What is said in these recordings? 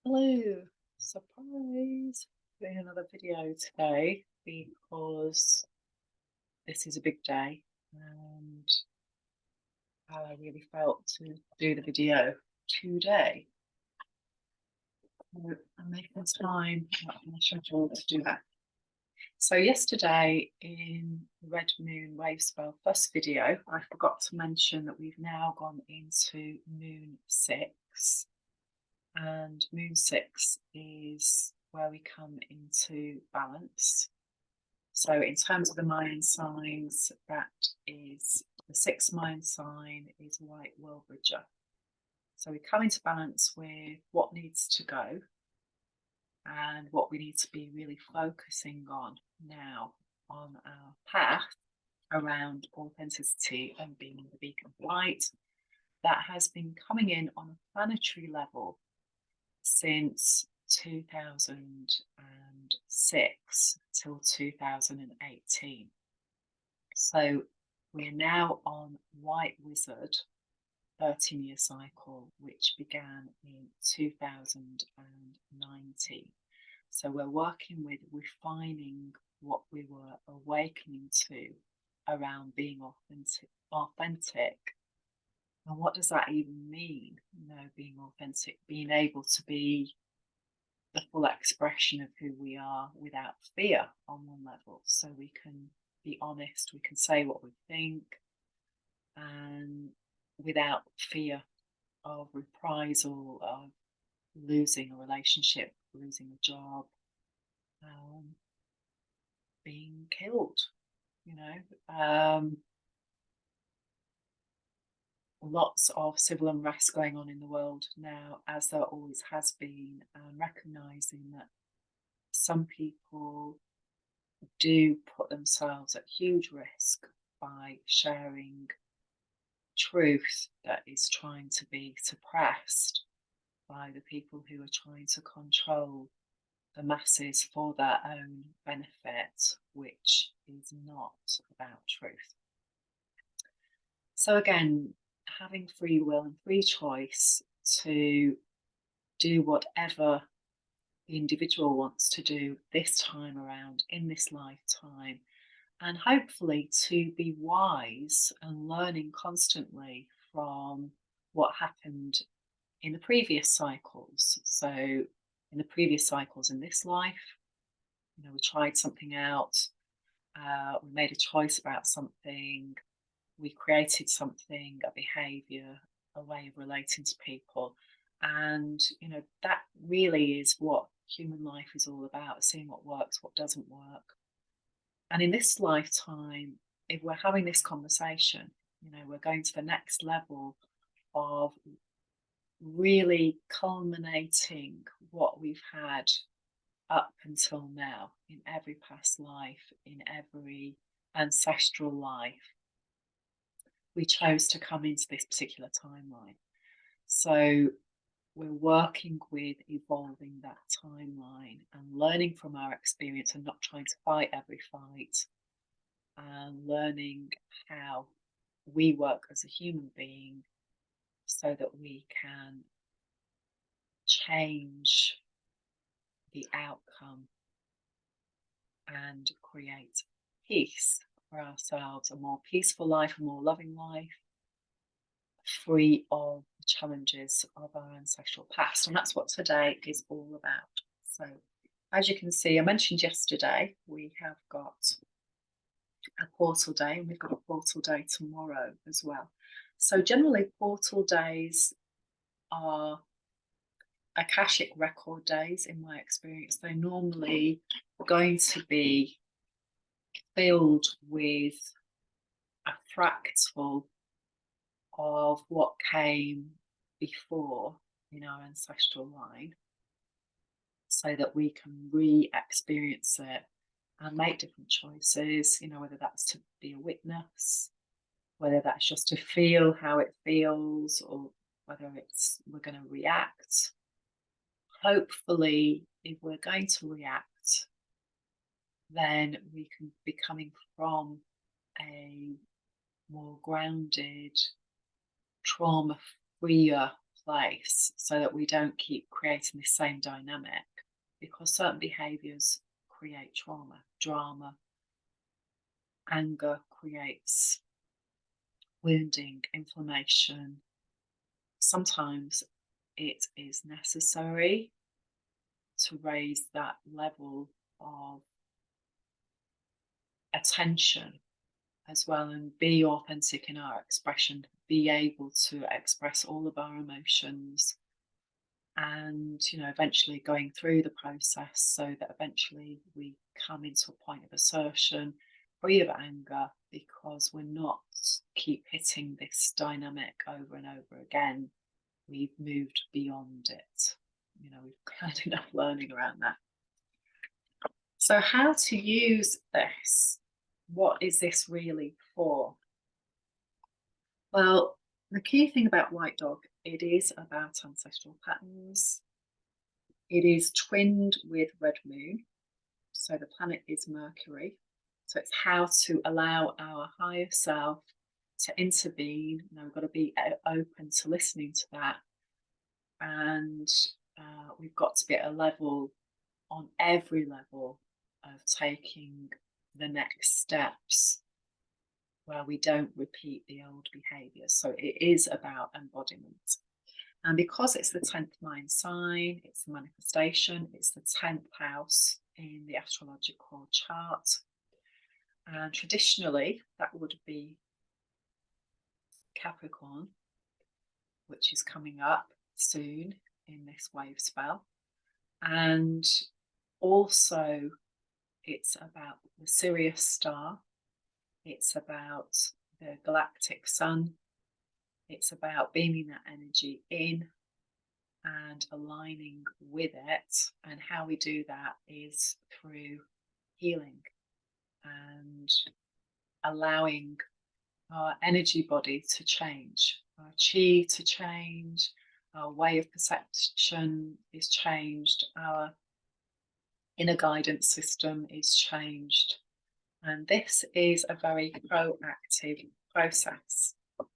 Hello, surprise! Doing another video today because this is a big day and I really felt to do the video today. So I'm making time out of my schedule to do that. So yesterday in Red Moon Wave Spell first video, I forgot to mention that we've now gone into Moon 6. And Moon 6 is where we come into balance. So in terms of the Mayan signs, that is the sixth Mayan sign is White World Bridger. So we come into balance with what needs to go and what we need to be really focusing on now on our path around authenticity and being the beacon of light. That has been coming in on a planetary level since 2006 till 2018. So we're now on White Wizard 13-year cycle, which began in 2019. So we're working with refining what we were awakening to around being authentic. And what does that even mean? Being authentic, being able to be the full expression of who we are without fear on one level. So we can be honest, we can say what we think, and without fear of reprisal, of losing a relationship, losing a job, being killed, lots of civil unrest going on in the world now, as there always has been, and recognizing that some people do put themselves at huge risk by sharing truth that is trying to be suppressed by the people who are trying to control the masses for their own benefit, which is not about truth. So again, having free will and free choice to do whatever the individual wants to do this time around in this lifetime, and hopefully to be wise and learning constantly from what happened in the previous cycles. So in the previous cycles in this life, we tried something out, we made a choice about something, we created something, a behavior, a way of relating to people. And, that really is what human life is all about, seeing what works, what doesn't work. And in this lifetime, if we're having this conversation, we're going to the next level of really culminating what we've had up until now in every past life, in every ancestral life. We chose to come into this particular timeline. So we're working with evolving that timeline and learning from our experience and not trying to fight every fight, and learning how we work as a human being so that we can change the outcome and create peace for ourselves, a more peaceful life, a more loving life, free of the challenges of our ancestral past. And that's what today is all about. So as you can see, I mentioned yesterday, we have got a portal day, and we've got a portal day tomorrow as well. So generally portal days are Akashic record days. In my experience, they're normally going to be filled with a fractal of what came before in our ancestral line, so that we can re-experience it and make different choices, whether that's to be a witness, whether that's just to feel how it feels, or whether it's we're going to react. Hopefully, if we're going to react, then we can be coming from a more grounded, trauma-freer place so that we don't keep creating this same dynamic, because certain behaviors create trauma. Drama, anger creates wounding, inflammation. Sometimes it is necessary to raise that level of attention as well and be authentic in our expression, be able to express all of our emotions, and eventually going through the process so that eventually we come into a point of assertion free of anger, because we're not keep hitting this dynamic over and over again. We've moved beyond it. We've had enough learning around that. So how to use this? What is this really for? Well, the key thing about White Dog, it is about ancestral patterns. It is twinned with Red Moon. So the planet is Mercury. So it's how to allow our higher self to intervene. We've got to be open to listening to that. And we've got to be at a level, on every level, of taking the next steps where we don't repeat the old behaviours. So it is about embodiment. And because it's the 10th mind sign, it's the manifestation, it's the 10th house in the astrological chart. And traditionally, that would be Capricorn, which is coming up soon in this wave spell. And also, it's about the Sirius star. It's about the galactic sun. It's about beaming that energy in and aligning with it. And how we do that is through healing and allowing our energy body to change, our chi to change, our way of perception is changed, our inner guidance system is changed. And this is a very proactive process,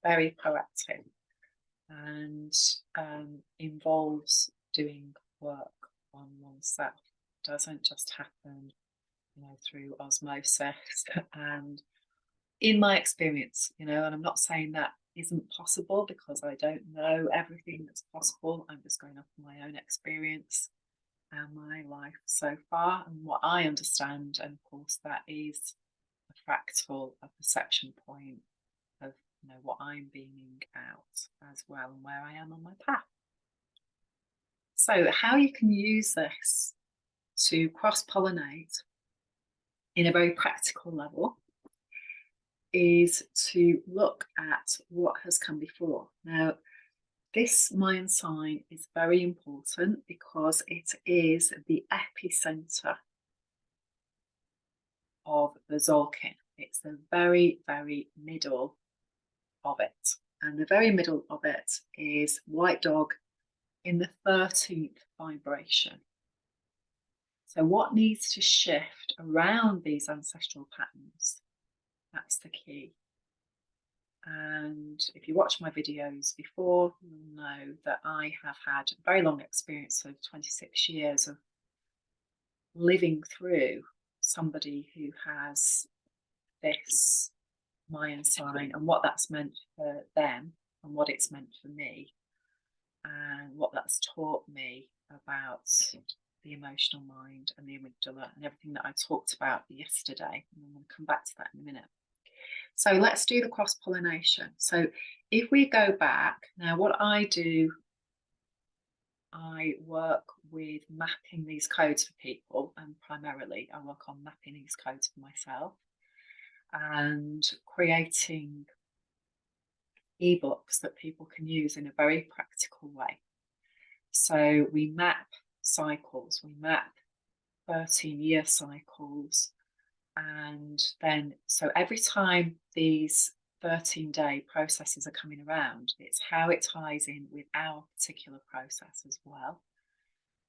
very proactive, and involves doing work on oneself. It doesn't just happen, through osmosis. And in my experience, and I'm not saying that isn't possible, because I don't know everything that's possible. I'm just going off my own experience and my life so far and what I understand. And of course, that is a fractal, a perception point of what I'm beaming out as well, and where I am on my path. So how you can use this to cross-pollinate in a very practical level is to look at what has come before. Now, this mind sign is very important because it is the epicenter of the Zolkin. It's the very, very middle of it. And the very middle of it is White Dog in the 13th vibration. So what needs to shift around these ancestral patterns? That's the key. And if you watch my videos before, you'll know that I have had a very long experience of 26 years of living through somebody who has this Mayan sign, and what that's meant for them and what it's meant for me, and what that's taught me about the emotional mind and the amygdala and everything that I talked about yesterday. And I'm going to come back to that in a minute. So let's do the cross-pollination. So if we go back, now what I do, I work with mapping these codes for people, and primarily I work on mapping these codes for myself and creating ebooks that people can use in a very practical way. So we map cycles, we map 13-year cycles, and then so every time these 13-day processes are coming around, it's how it ties in with our particular process as well.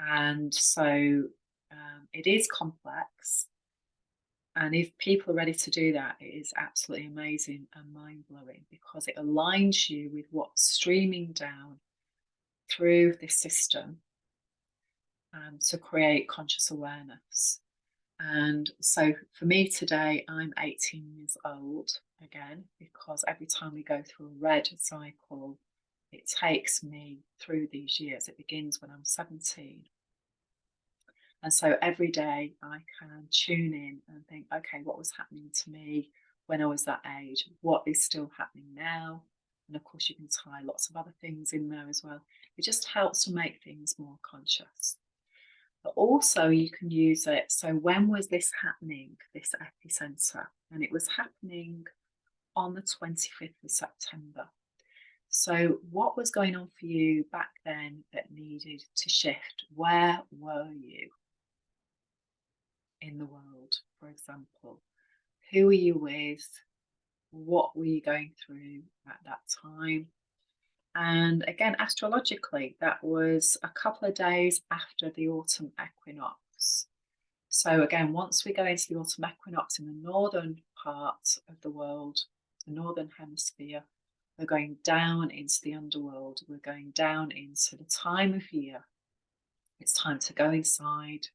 And so it is complex, and if people are ready to do that, it is absolutely amazing and mind-blowing, because it aligns you with what's streaming down through this system to create conscious awareness. And so for me today, I'm 18 years old again, because every time we go through a red cycle, it takes me through these years. It begins when I'm 17. And so every day I can tune in and think, okay, what was happening to me when I was that age? What is still happening now? And of course, you can tie lots of other things in there as well. It just helps to make things more conscious. But also, you can use it. So, when was this happening, this epicenter? And it was happening on the 25th of September. So, what was going on for you back then that needed to shift? Where were you in the world, for example? Who were you with? What were you going through at that time? And again, astrologically, that was a couple of days after the autumn equinox. So again, once we go into the autumn equinox in the northern part of the world, the northern hemisphere, we're going down into the underworld. We're going down into the time of year. It's time to go inside.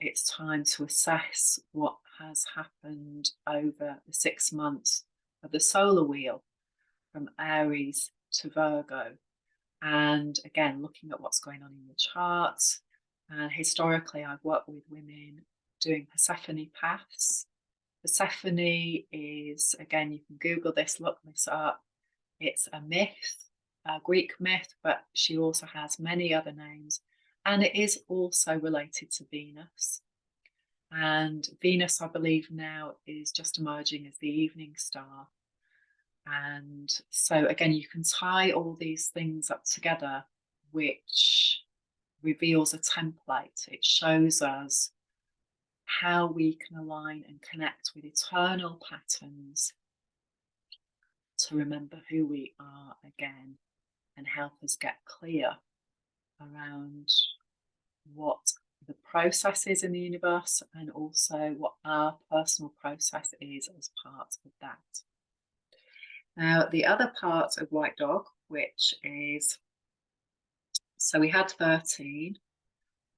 It's time to assess what has happened over the 6 months of the solar wheel from Aries to Virgo. And again, looking at what's going on in the charts. And historically, I've worked with women doing Persephone paths. Persephone is, again, you can Google this, look this up. It's a myth, a Greek myth, but she also has many other names. And it is also related to Venus. And Venus, I believe now, is just emerging as the evening star. And so, again, you can tie all these things up together, which reveals a template. It shows us how we can align and connect with eternal patterns to remember who we are again and help us get clear around what the process is in the universe and also what our personal process is as part of that. Now, the other part of White Dog, which is, so we had 13,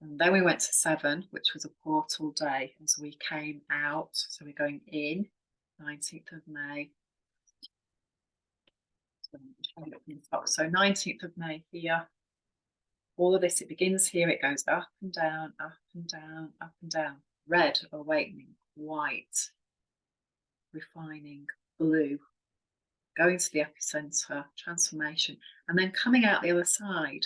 and then we went to 7, which was a portal day as we came out. So we're going in, 19th of May. So 19th of May here. All of this, it begins here, it goes up and down, up and down, up and down. Red, awakening, white, refining, blue, going to the epicenter, transformation, and then coming out the other side.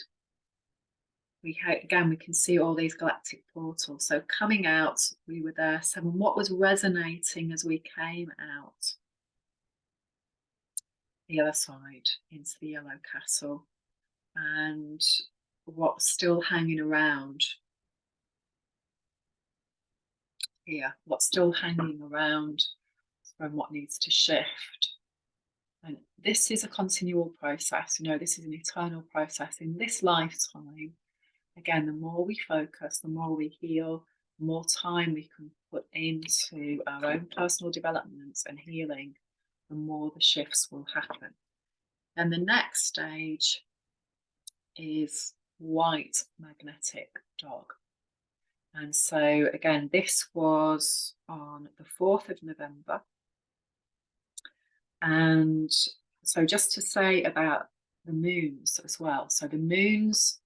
We can see all these galactic portals. So coming out, we were there. 7. What was resonating as we came out? The other side into the yellow castle, and what's still hanging around here? What's still hanging around from what needs to shift? And this is a continual process. This is an eternal process in this lifetime. Again, the more we focus, the more we heal, the more time we can put into our own personal developments and healing, the more the shifts will happen. And the next stage is White Magnetic Dog. And so, again, this was on the 4th of November. And so just to say about the moons as well. So the moons,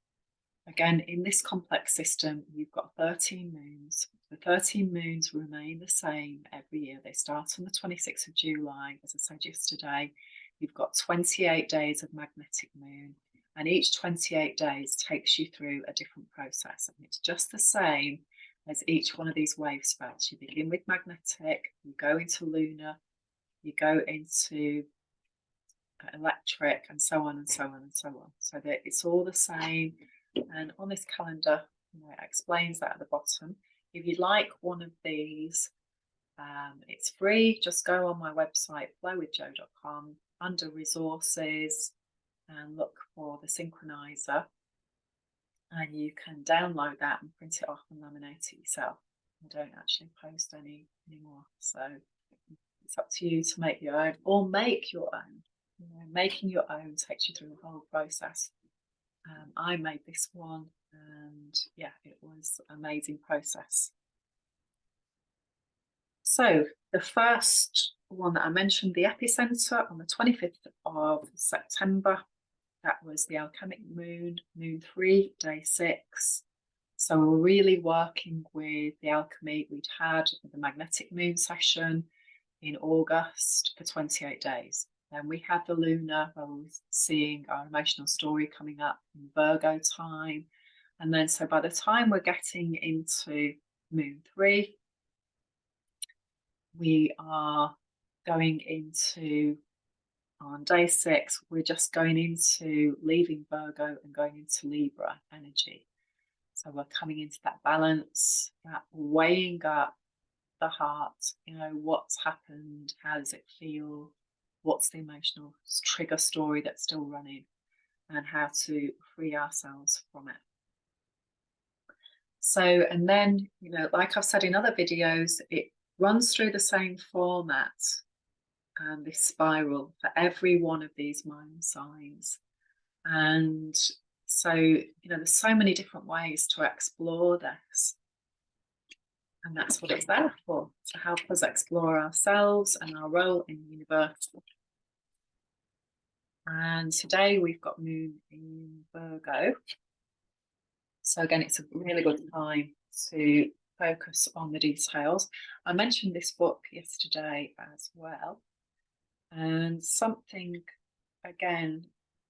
again, in this complex system, you've got 13 moons. The 13 moons remain the same every year. They start on the 26th of July, as I said yesterday. You've got 28 days of magnetic moon, and each 28 days takes you through a different process. And it's just the same as each one of these wave spells. You begin with magnetic, you go into lunar, you go into electric, and so on and so on and so on. So that it's all the same. And on this calendar, it explains that at the bottom. If you'd like one of these, it's free. Just go on my website, flowwithjo.com, under resources, and look for the synchronizer. And you can download that and print it off and laminate it yourself. I don't actually post any anymore. So it's up to you to make your own or make your own. Making your own takes you through the whole process. I made this one, and yeah, it was an amazing process. So the first one that I mentioned, the epicenter on the 25th of September, that was the alchemic moon, moon 3, day 6. So we were really working with the alchemy. We'd had the magnetic moon session in August for 28 days. Then we had the lunar, where we were seeing our emotional story coming up in Virgo time. And then, so by the time we're getting into moon 3, we are going into, on day 6, we're just going into leaving Virgo and going into Libra energy. So we're coming into that balance, that weighing up the heart, what's happened, how does it feel, what's the emotional trigger story that's still running, and how to free ourselves from it. So, and then, like I've said in other videos, it runs through the same format, this spiral for every one of these moon signs. And so, there's so many different ways to explore this. And that's what it's there for, to help us explore ourselves and our role in the universe. And today we've got Moon in Virgo. So again, it's a really good time to focus on the details. I mentioned this book yesterday as well. And something, again,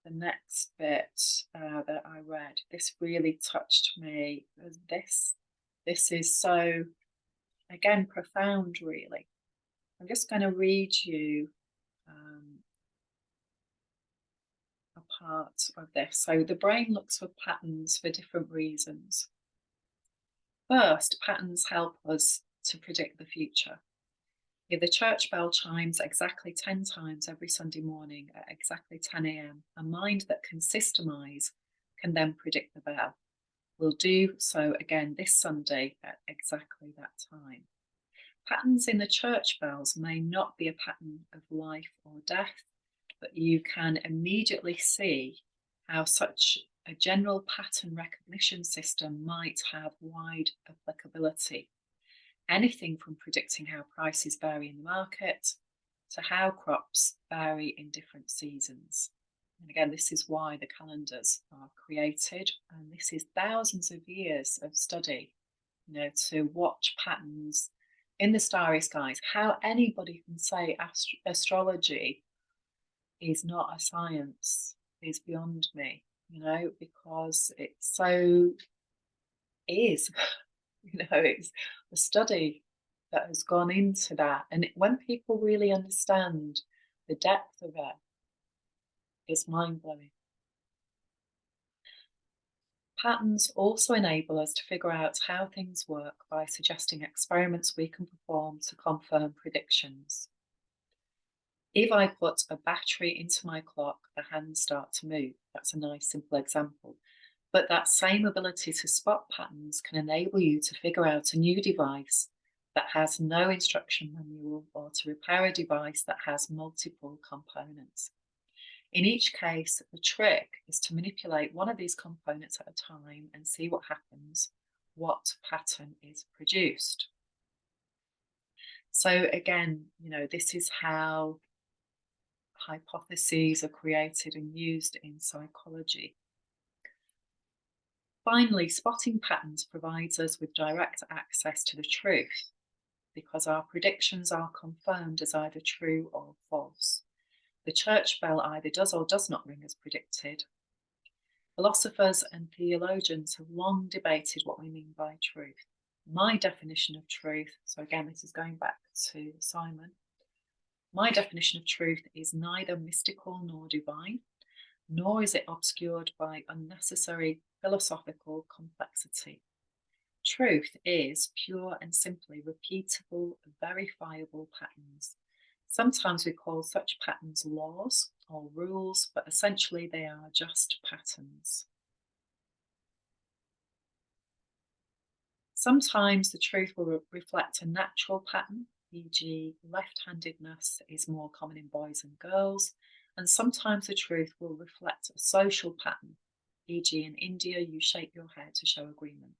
the next bit that I read, this really touched me. This is so, again, profound, really. I'm just going to read you a part of this. So the brain looks for patterns for different reasons. First, patterns help us to predict the future. If the church bell chimes exactly 10 times every Sunday morning at exactly 10 a.m., a mind that can systemize can then predict the bell. We'll do so again this Sunday at exactly that time. Patterns in the church bells may not be a pattern of life or death, but you can immediately see how such a general pattern recognition system might have wide applicability. Anything from predicting how prices vary in the market to how crops vary in different seasons. And again, this is why the calendars are created, and this is thousands of years of study, to watch patterns in the starry skies. How anybody can say astrology is not a science is beyond me, because it so is. It's a study that has gone into that. And when people really understand the depth of it, it's mind blowing. Patterns also enable us to figure out how things work by suggesting experiments we can perform to confirm predictions. If I put a battery into my clock, the hands start to move. That's a nice, simple example. But that same ability to spot patterns can enable you to figure out a new device that has no instruction manual, or to repair a device that has multiple components. In each case, the trick is to manipulate one of these components at a time and see what happens, what pattern is produced. So again, this is how hypotheses are created and used in psychology. Finally, spotting patterns provides us with direct access to the truth, because our predictions are confirmed as either true or false. The church bell either does or does not ring as predicted. Philosophers and theologians have long debated what we mean by truth. My definition of truth, so again, this is going back to Simon, my definition of truth is neither mystical nor divine, nor is it obscured by unnecessary philosophical complexity. Truth is pure and simply repeatable, verifiable patterns. Sometimes we call such patterns laws or rules, but essentially they are just patterns. Sometimes the truth will reflect a natural pattern, e.g., left-handedness is more common in boys and girls, and sometimes the truth will reflect a social pattern. E.g., in India, you shake your head to show agreement.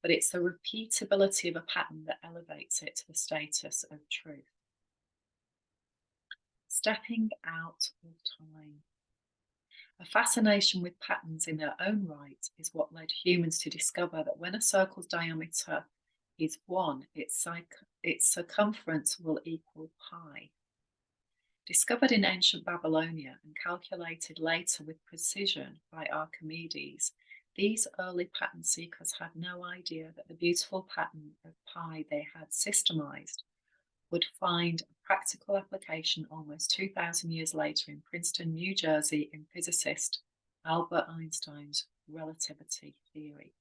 But it's the repeatability of a pattern that elevates it to the status of truth. Stepping out of time. A fascination with patterns in their own right is what led humans to discover that when a circle's diameter is 1, its circumference will equal pi. Discovered in ancient Babylonia and calculated later with precision by Archimedes, these early pattern seekers had no idea that the beautiful pattern of pi they had systemized would find a practical application almost 2,000 years later in Princeton, New Jersey, in physicist Albert Einstein's relativity theory.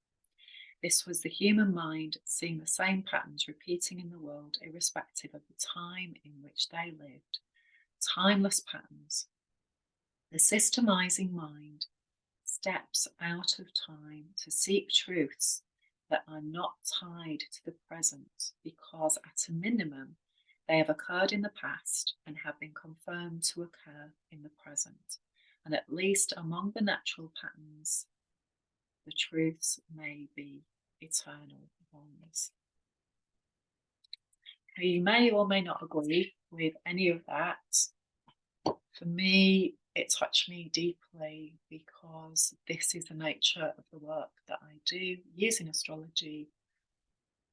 This was the human mind seeing the same patterns repeating in the world, irrespective of the time in which they lived. Timeless patterns. The systemizing mind steps out of time to seek truths that are not tied to the present because, at a minimum, they have occurred in the past and have been confirmed to occur in the present. And at least among the natural patterns, the truths may be eternal ones. You may or may not agree with any of that. For me, it touched me deeply because this is the nature of the work that I do using astrology,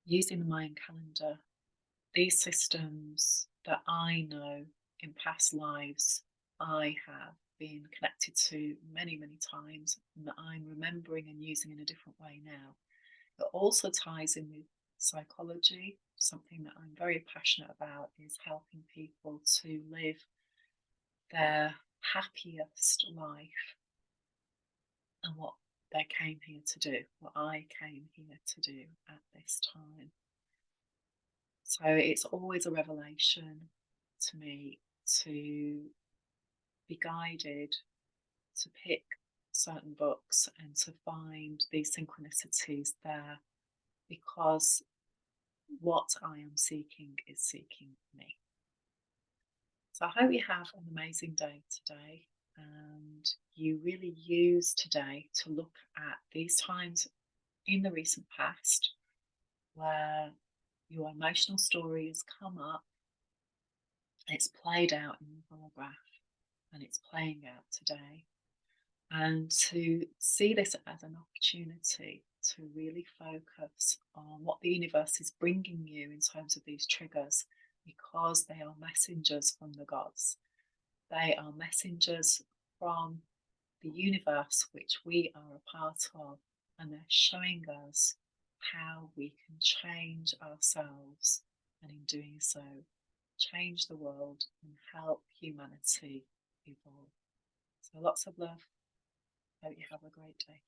using the Mayan calendar. These systems that I know in past lives I have been connected to many, many times, and that I'm remembering and using in a different way now. It also ties in with psychology. Something that I'm very passionate about is helping people to live their happiest life and what they came here to do, what I came here to do at this time. So it's always a revelation to me to be guided to pick certain books and to find these synchronicities there because what I am seeking is seeking me. So I hope you have an amazing day today and you really use today to look at these times in the recent past where your emotional story has come up, it's played out in the holograph, and it's playing out today. And to see this as an opportunity to really focus on what the universe is bringing you in terms of these triggers, because they are messengers from the gods. They are messengers from the universe, which we are a part of, and they're showing us how we can change ourselves, and in doing so, change the world and help humanity evolve. So lots of love. Hope you have a great day.